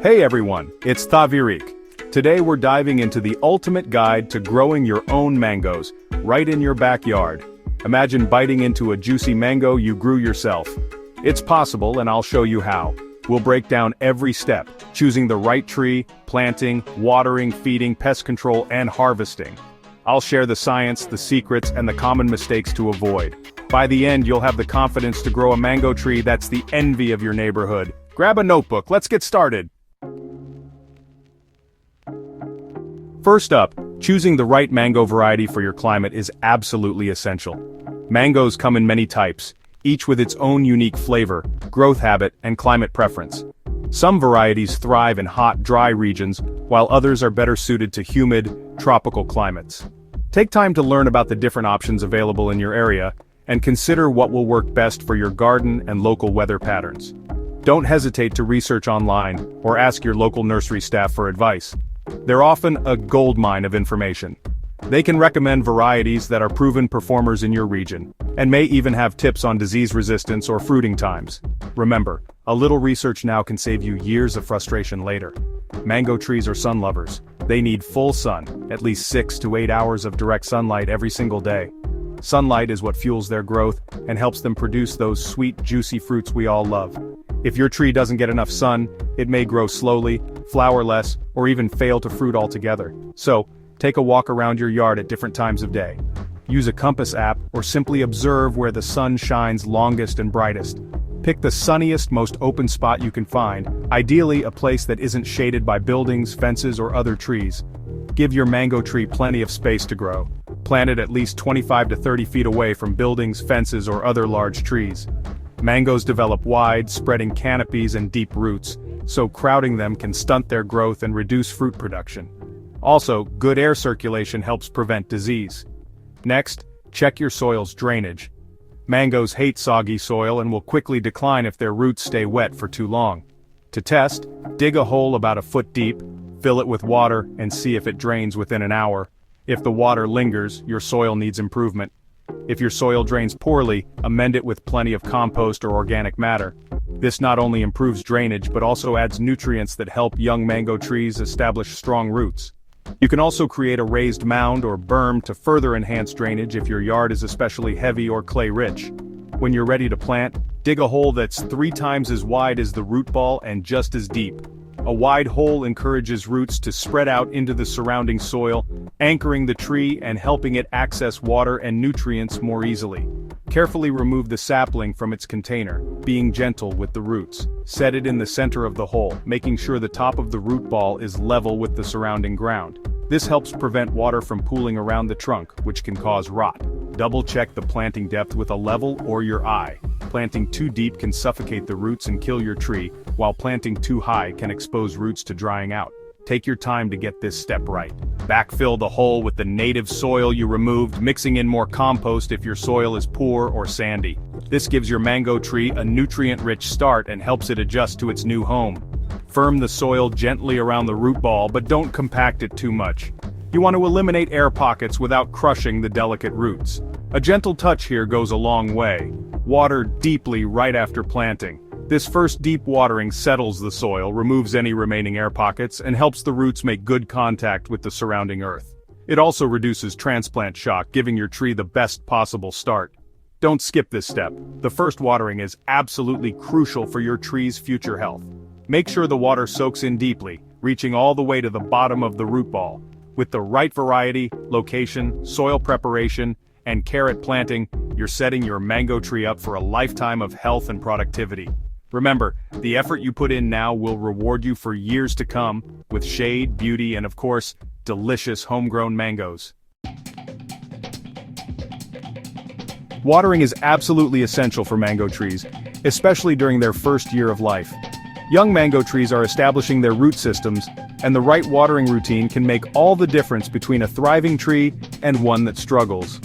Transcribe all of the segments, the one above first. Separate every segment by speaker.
Speaker 1: Hey everyone, it's Tavirik. Today we're diving into the ultimate guide to growing your own mangoes, right in your backyard. Imagine biting into a juicy mango you grew yourself. It's possible, and I'll show you how. We'll break down every step, choosing the right tree, planting, watering, feeding, pest control, and harvesting. I'll share the science, the secrets, and the common mistakes to avoid. By the end, you'll have the confidence to grow a mango tree that's the envy of your neighborhood. Grab a notebook, let's get started. First up, choosing the right mango variety for your climate is absolutely essential. Mangoes come in many types, each with its own unique flavor, growth habit, and climate preference. Some varieties thrive in hot, dry regions, while others are better suited to humid, tropical climates. Take time to learn about the different options available in your area, and consider what will work best for your garden and local weather patterns. Don't hesitate to research online, or ask your local nursery staff for advice. They're often a goldmine of information. They can recommend varieties that are proven performers in your region, and may even have tips on disease resistance or fruiting times. Remember, a little research now can save you years of frustration later. Mango trees are sun lovers. They need full sun, at least 6 to 8 hours of direct sunlight every single day. Sunlight is what fuels their growth and helps them produce those sweet, juicy fruits we all love. If your tree doesn't get enough sun, it may grow slowly, flower less, or even fail to fruit altogether. So, take a walk around your yard at different times of day. Use a compass app or simply observe where the sun shines longest and brightest. Pick the sunniest, most open spot you can find, ideally a place that isn't shaded by buildings, fences, or other trees. Give your mango tree plenty of space to grow. Plant it at least 25 to 30 feet away from buildings, fences, or other large trees. Mangoes develop wide, spreading canopies and deep roots, so crowding them can stunt their growth and reduce fruit production. Also, good air circulation helps prevent disease. Next, check your soil's drainage. Mangoes hate soggy soil and will quickly decline if their roots stay wet for too long. To test, dig a hole about a foot deep, fill it with water, and see if it drains within an hour. If the water lingers, your soil needs improvement. If your soil drains poorly, amend it with plenty of compost or organic matter. This not only improves drainage but also adds nutrients that help young mango trees establish strong roots. You can also create a raised mound or berm to further enhance drainage if your yard is especially heavy or clay-rich. When you're ready to plant, dig a hole that's 3 times as wide as the root ball and just as deep. A wide hole encourages roots to spread out into the surrounding soil, anchoring the tree and helping it access water and nutrients more easily. Carefully remove the sapling from its container, being gentle with the roots. Set it in the center of the hole, making sure the top of the root ball is level with the surrounding ground. This helps prevent water from pooling around the trunk, which can cause rot. Double-check the planting depth with a level or your eye. Planting too deep can suffocate the roots and kill your tree, while planting too high can expose roots to drying out. Take your time to get this step right. Backfill the hole with the native soil you removed, mixing in more compost if your soil is poor or sandy. This gives your mango tree a nutrient-rich start and helps it adjust to its new home. Firm the soil gently around the root ball, but don't compact it too much. You want to eliminate air pockets without crushing the delicate roots. A gentle touch here goes a long way. Water deeply right after planting. This first deep watering settles the soil, removes any remaining air pockets, and helps the roots make good contact with the surrounding earth. It also reduces transplant shock, giving your tree the best possible start. Don't skip this step. The first watering is absolutely crucial for your tree's future health. Make sure the water soaks in deeply, reaching all the way to the bottom of the root ball. With the right variety, location, soil preparation, and care at planting, you're setting your mango tree up for a lifetime of health and productivity. Remember, the effort you put in now will reward you for years to come, with shade, beauty, and of course, delicious homegrown mangoes. Watering is absolutely essential for mango trees, especially during their first year of life. Young mango trees are establishing their root systems, and the right watering routine can make all the difference between a thriving tree and one that struggles.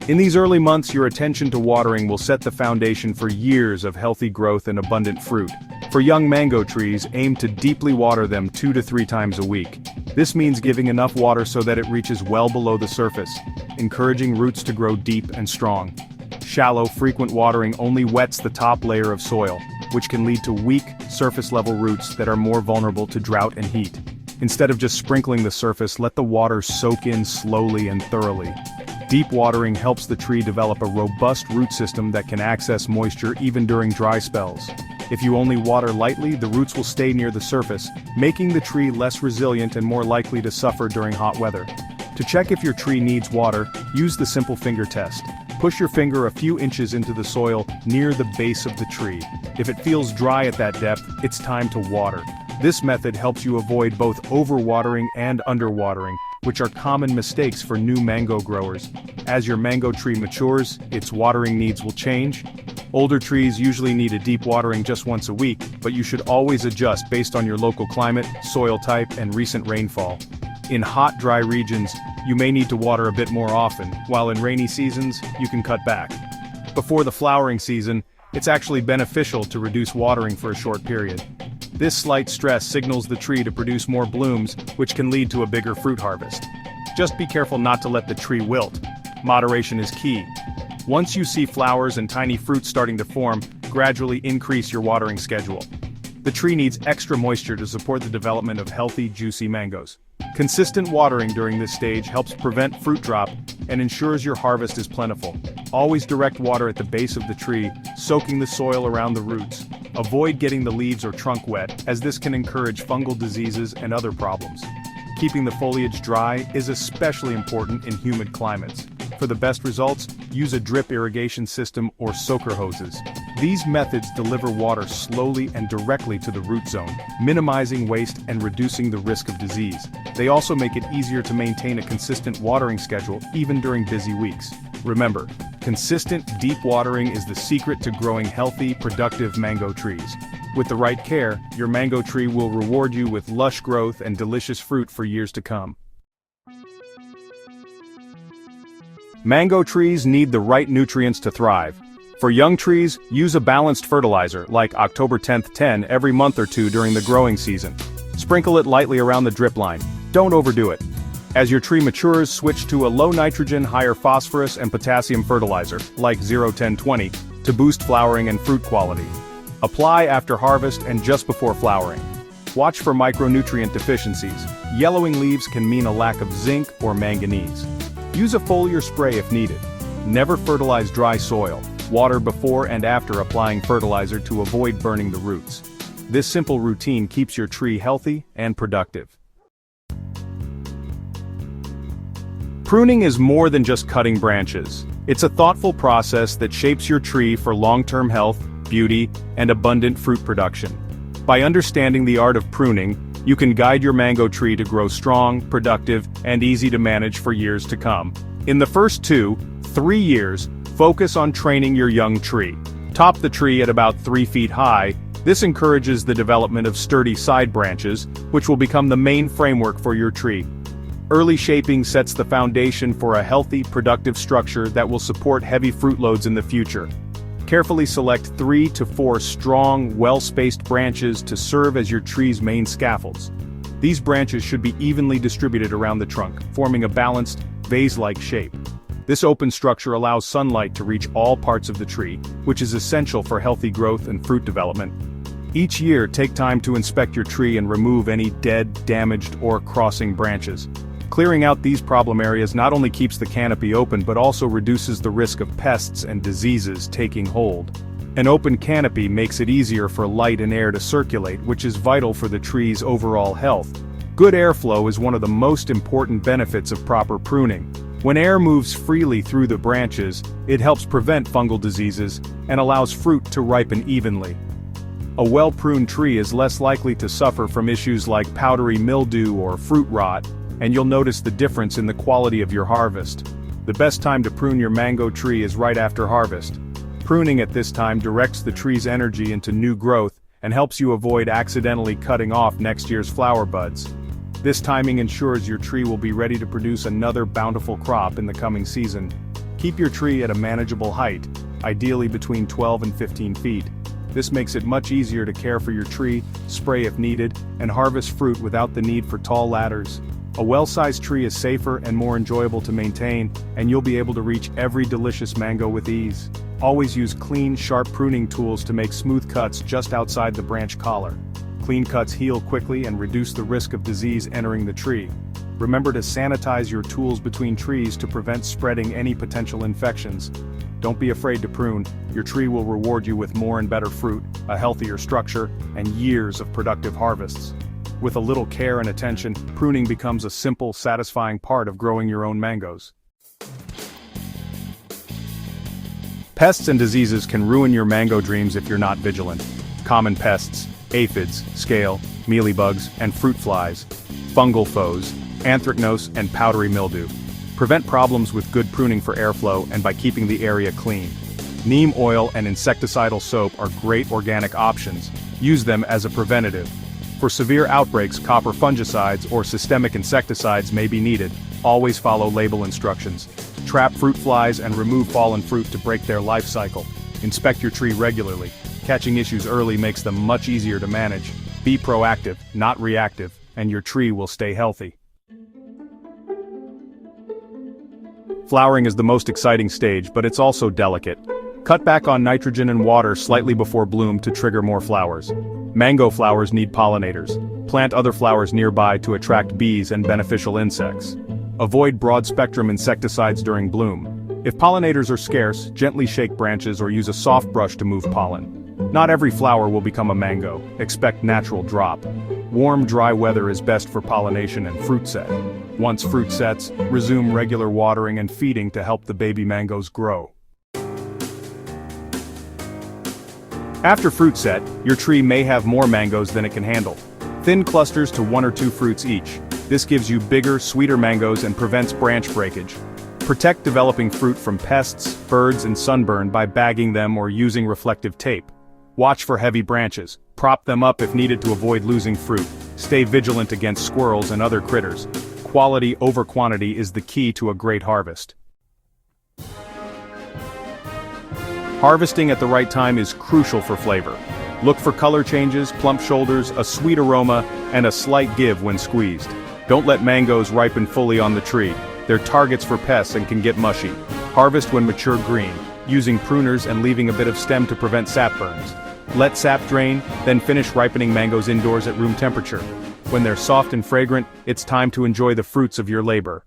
Speaker 1: In these early months, your attention to watering will set the foundation for years of healthy growth and abundant fruit. For young mango trees, aim to deeply water them 2 to 3 times a week. This means giving enough water so that it reaches well below the surface, encouraging roots to grow deep and strong. Shallow, frequent watering only wets the top layer of soil, which can lead to weak, surface-level roots that are more vulnerable to drought and heat. Instead of just sprinkling the surface, let the water soak in slowly and thoroughly. Deep watering helps the tree develop a robust root system that can access moisture even during dry spells. If you only water lightly, the roots will stay near the surface, making the tree less resilient and more likely to suffer during hot weather. To check if your tree needs water, use the simple finger test. Push your finger a few inches into the soil near the base of the tree. If it feels dry at that depth, it's time to water. This method helps you avoid both overwatering and underwatering, which are common mistakes for new mango growers. As your mango tree matures, its watering needs will change. Older trees usually need a deep watering just once a week, but you should always adjust based on your local climate, soil type, and recent rainfall. In hot, dry regions, you may need to water a bit more often, while in rainy seasons, you can cut back. Before the flowering season, it's actually beneficial to reduce watering for a short period. This slight stress signals the tree to produce more blooms, which can lead to a bigger fruit harvest. Just be careful not to let the tree wilt. Moderation is key. Once you see flowers and tiny fruits starting to form, gradually increase your watering schedule. The tree needs extra moisture to support the development of healthy, juicy mangoes. Consistent watering during this stage helps prevent fruit drop and ensures your harvest is plentiful. Always direct water at the base of the tree, soaking the soil around the roots. Avoid getting the leaves or trunk wet, as this can encourage fungal diseases and other problems. Keeping the foliage dry is especially important in humid climates. For the best results, use a drip irrigation system or soaker hoses. These methods deliver water slowly and directly to the root zone, minimizing waste and reducing the risk of disease. They also make it easier to maintain a consistent watering schedule even during busy weeks. Remember, consistent, deep watering is the secret to growing healthy, productive mango trees. With the right care, your mango tree will reward you with lush growth and delicious fruit for years to come. Mango trees need the right nutrients to thrive. For young trees, use a balanced fertilizer, like October 10th-10 every month or two during the growing season. Sprinkle it lightly around the drip line. Don't overdo it. As your tree matures, switch to a low nitrogen, higher phosphorus and potassium fertilizer, like 0-10-20, to boost flowering and fruit quality. Apply after harvest and just before flowering. Watch for micronutrient deficiencies. Yellowing leaves can mean a lack of zinc or manganese. Use a foliar spray if needed. Never fertilize dry soil. Water before and after applying fertilizer to avoid burning the roots. This simple routine keeps your tree healthy and productive. Pruning is more than just cutting branches. It's a thoughtful process that shapes your tree for long-term health, beauty, and abundant fruit production. By understanding the art of pruning, you can guide your mango tree to grow strong, productive, and easy to manage for years to come. In the first 2-3 years, focus on training your young tree. Top the tree at about 3 feet high. This encourages the development of sturdy side branches, which will become the main framework for your tree. Early shaping sets the foundation for a healthy, productive structure that will support heavy fruit loads in the future. Carefully select 3 to 4 strong, well-spaced branches to serve as your tree's main scaffolds. These branches should be evenly distributed around the trunk, forming a balanced, vase-like shape. This open structure allows sunlight to reach all parts of the tree, which is essential for healthy growth and fruit development. Each year, take time to inspect your tree and remove any dead, damaged, or crossing branches. Clearing out these problem areas not only keeps the canopy open but also reduces the risk of pests and diseases taking hold. An open canopy makes it easier for light and air to circulate, which is vital for the tree's overall health. Good airflow is one of the most important benefits of proper pruning. When air moves freely through the branches, it helps prevent fungal diseases and allows fruit to ripen evenly. A well-pruned tree is less likely to suffer from issues like powdery mildew or fruit rot, and you'll notice the difference in the quality of your harvest. The best time to prune your mango tree is right after harvest. Pruning at this time directs the tree's energy into new growth and helps you avoid accidentally cutting off next year's flower buds. This timing ensures your tree will be ready to produce another bountiful crop in the coming season. Keep your tree at a manageable height, ideally between 12 and 15 feet. This makes it much easier to care for your tree, spray if needed, and harvest fruit without the need for tall ladders. A well-sized tree is safer and more enjoyable to maintain, and you'll be able to reach every delicious mango with ease. Always use clean, sharp pruning tools to make smooth cuts just outside the branch collar. Clean cuts heal quickly and reduce the risk of disease entering the tree. Remember to sanitize your tools between trees to prevent spreading any potential infections. Don't be afraid to prune, your tree will reward you with more and better fruit, a healthier structure, and years of productive harvests. With a little care and attention, pruning becomes a simple, satisfying part of growing your own mangoes. Pests and diseases can ruin your mango dreams if you're not vigilant. Common pests, aphids, scale, mealybugs, and fruit flies, fungal foes, anthracnose, and powdery mildew. Prevent problems with good pruning for airflow and by keeping the area clean. Neem oil and insecticidal soap are great organic options. Use them as a preventative. For severe outbreaks, copper fungicides or systemic insecticides may be needed. Always follow label instructions. Trap fruit flies and remove fallen fruit to break their life cycle. Inspect your tree regularly. Catching issues early makes them much easier to manage. Be proactive, not reactive, and your tree will stay healthy. Flowering is the most exciting stage, but it's also delicate. Cut back on nitrogen and water slightly before bloom to trigger more flowers. Mango flowers need pollinators. Plant other flowers nearby to attract bees and beneficial insects. Avoid broad-spectrum insecticides during bloom. If pollinators are scarce, gently shake branches or use a soft brush to move pollen. Not every flower will become a mango. Expect natural drop. Warm, dry weather is best for pollination and fruit set. Once fruit sets, resume regular watering and feeding to help the baby mangoes grow. After fruit set, your tree may have more mangoes than it can handle. Thin clusters to 1 or 2 fruits each. This gives you bigger, sweeter mangoes and prevents branch breakage. Protect developing fruit from pests, birds, and sunburn by bagging them or using reflective tape. Watch for heavy branches. Prop them up if needed to avoid losing fruit. Stay vigilant against squirrels and other critters. Quality over quantity is the key to a great harvest. Harvesting at the right time is crucial for flavor. Look for color changes, plump shoulders, a sweet aroma, and a slight give when squeezed. Don't let mangoes ripen fully on the tree. They're targets for pests and can get mushy. Harvest when mature green, using pruners and leaving a bit of stem to prevent sap burns. Let sap drain, then finish ripening mangoes indoors at room temperature. When they're soft and fragrant, it's time to enjoy the fruits of your labor.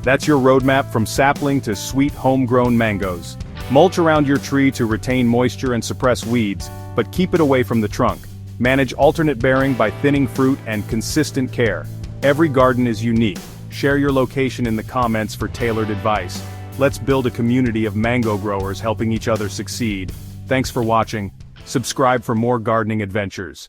Speaker 1: That's your roadmap from sapling to sweet homegrown mangoes. Mulch around your tree to retain moisture and suppress weeds, but keep it away from the trunk. Manage alternate bearing by thinning fruit and consistent care. Every garden is unique. Share your location in the comments for tailored advice. Let's build a community of mango growers helping each other succeed. Thanks for watching. Subscribe for more gardening adventures.